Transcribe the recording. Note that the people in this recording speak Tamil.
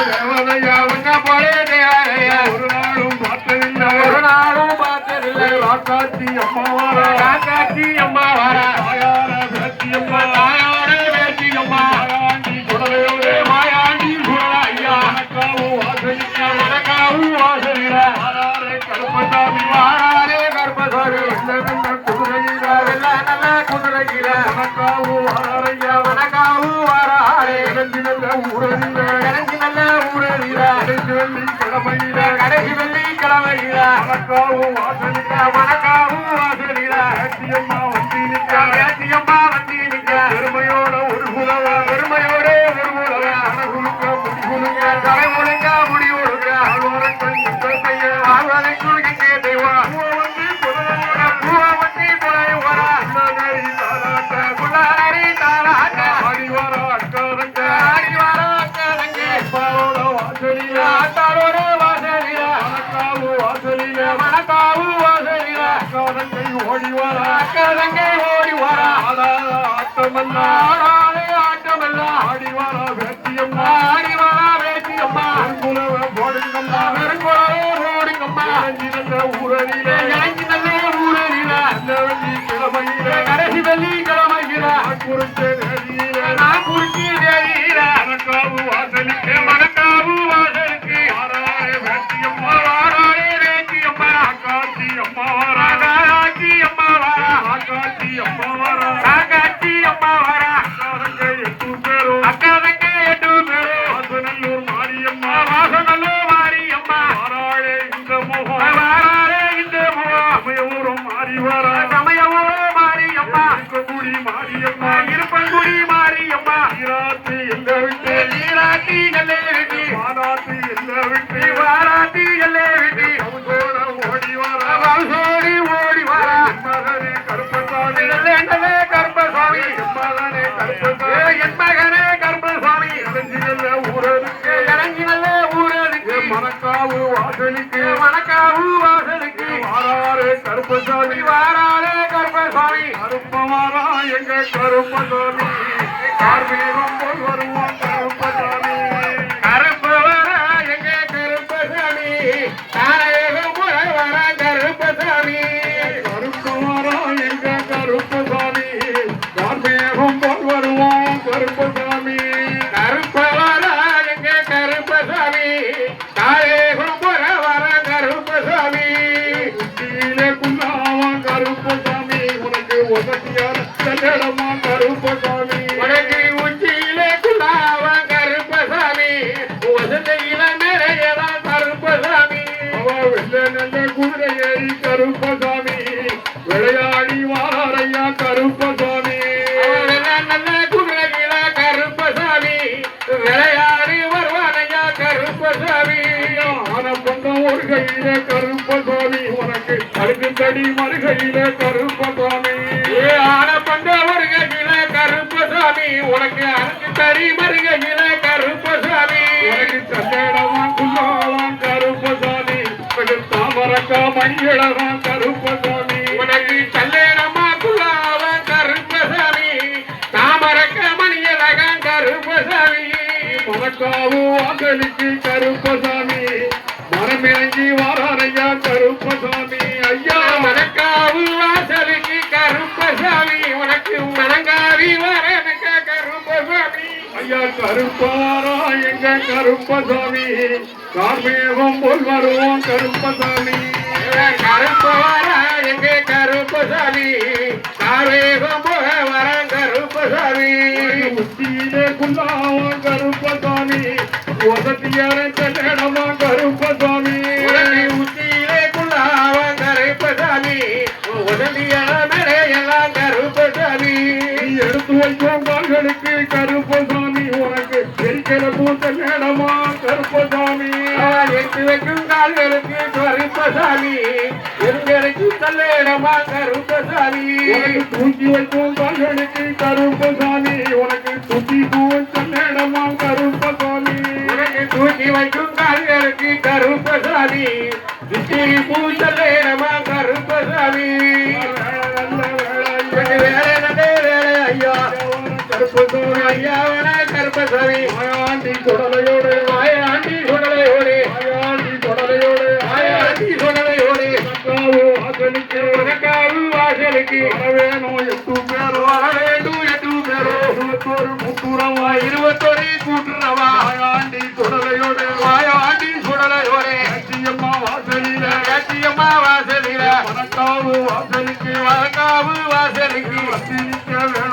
தேவதையா உன்ன போலே தேவதையா ஒரு நாளும் பார்த்ததில்லை ராக்காச்சி அம்மா வாரா ராக்காச்சி அம்மா வாரா தாயார பேச்சி அம்மா தாயார பேச்சி அம்மா மாயாண்டி குடலையோடு மாயாண்டி குடல ஐயா மனக்காவும் வாசலில வாராரே கருப்பசாமி வாராரே கருப்பசாமி நல்ல குதிரையில நல்ல குதிரையில மனக்காவும் வாராரையா மனக்காவும் வாராரே இறங்கி நல்ல ஊரலில இறங்கி நல்ல ஊரலில கடைசி வெள்ளி கிழமையில மனக்காவும் வாசலில மனக்காவும் வாசலில பேச்சியம்மா வண்டி நிற்க பெருமையோட ஒரு புலவ பெருமையோட ஒரு புலவ அனகுலுக்க முடிகுலுங்க தலை முழுங்க முடி ஒழுங்க ஆழ்வதைக்குள் எங்கே தெய்வா பூவா வண்டி துணை வரா குள்ளாரி தாராட்ட ஆடி வர அக்காரங்க அப்பாவோட வாசலில அத்தாரோட வாசலில மனக்காவு வாசலில அக்காரங்கை ஓடி வர ஆட்டமல்லா ஆடி வர வேட்டியம்மா பெருங்குலவ போடுங்கம்மா இறங்கி நல்ல ஊரலில கடைசி வெள்ளி கிழமையில நான் குறிச்சி நேரில மனக்காவு வாசலுக்கு வாராரே வேட்டியம்மா காட்சி அம்மா வாரா அக்காதங்க 8 பேரும் வாசநல்லூர் மாரியம்மா வாராளே இந்த முகம் சமயபுரம் மாரியம்மா இருப்பங்குடி மாரியம்மா ஈராத்தி எல்லை விட்டு வாராத்தி எல்லை விட்டு ஓடி வர மகனே கருப்பசாமி என் மகனே கருப்பசாமி இறங்கி நல்ல ஊரதுக்கு மனக்காவு வாசலுக்கு வாராரே கருப்பசாமி கருப்பமாரா எங்க கருப்பசாமி கார்மீகம் போல் வருவான் கருப்பசாமி உச்சியிலே குள்ளாவன் கருப்பசாமி வசதியில நிறையதான் கருப்பசாமி நல்ல குதிரை ஏறி கருப்பசாமி விளையாடி வாராரையா கருப்பசாமி நல்ல குதிரையில கருப்பசாமி விளையாடி வருவானையா கருப்பசாமி ஆனப்பந்தம் ஒரு கையில கருப்பசாமி உனக்கு அடுக்கு தடி மறுகையில கருப்பசாமி ஆனப்பந்த ஒரு கையில கருப்பசாமி உனக்கு அடுக்கு தடி மறுகையில கருப்பசாமி உனக்கு சந்தேடவான் குல்லாவான் கருப்பசாமி தாமரக்கா மணியழகான் கருப்பசாமி உனக்கு சல்லேடமா குல்லாவான் கருப்பசாமி தாமரக்க மணியழகான் கருப்பசாமி மனக்காவு வாசலுக்கு கருப்பசாமி மரமிறங்கி வாராரையா கருப்பசாமி ஐயா மனக்காவு வாசலுக்கு கருப்பசாமி உனக்கு மனங்காவி வரனுக்க கருப்பசாமி ஐயா கருப்பாரா எங்க கருப்பசாமி கார்மேகம் போல் வருவோம் கருப்பசாமி கருப்பாரா எங்க கருப்பசாமி கார்மேகம் போல வர கருப்பசாமி உச்சியிலே குல்லாவான் கருப்பசாமி வசதியார செல்லடமா கருப்பசாமி உச்சியிலே குல்லாவான் கருப்பசாமி வசதியார எல்லாம் கருப்பசாமி எடுத்து வைக்கும் கால்களுக்கு கருப்பசாமி உனக்கு எரிக்கல பூத்த மேடமா கருப்பசாமி எடுத்து வைக்கும் கால்களுக்கு கருப்பசாமி எரிக்கலைக்கு தல்லேடமா கருப்பசாமி தூக்கி வைக்கும் கால்களுக்கு கருப்பசாமி உனக்கு தூக்கி பூவன் தல்லேடமா கருப்பசாமி உனக்கு தூக்கி வைக்கும் கால்களுக்கு கருப்பசாமி திட்டி பூ தல்லேடமா கருப்பசாமி ஐயா கருப்பசாமி மாயாண்டி குடலையோடு வாசலுக்கு வனக்காவு வாசலுக்கு வரவேணும் 8 பேர் வர வேண்டும் 8 பேர் 21 கூட்டுறவா 21 கூட்டுறவா வாயாண்டி சுடலையோடு லட்சியம்மா வாசலில வனக்காவு வாசலுக்கு வசதி நிற்க வேணும்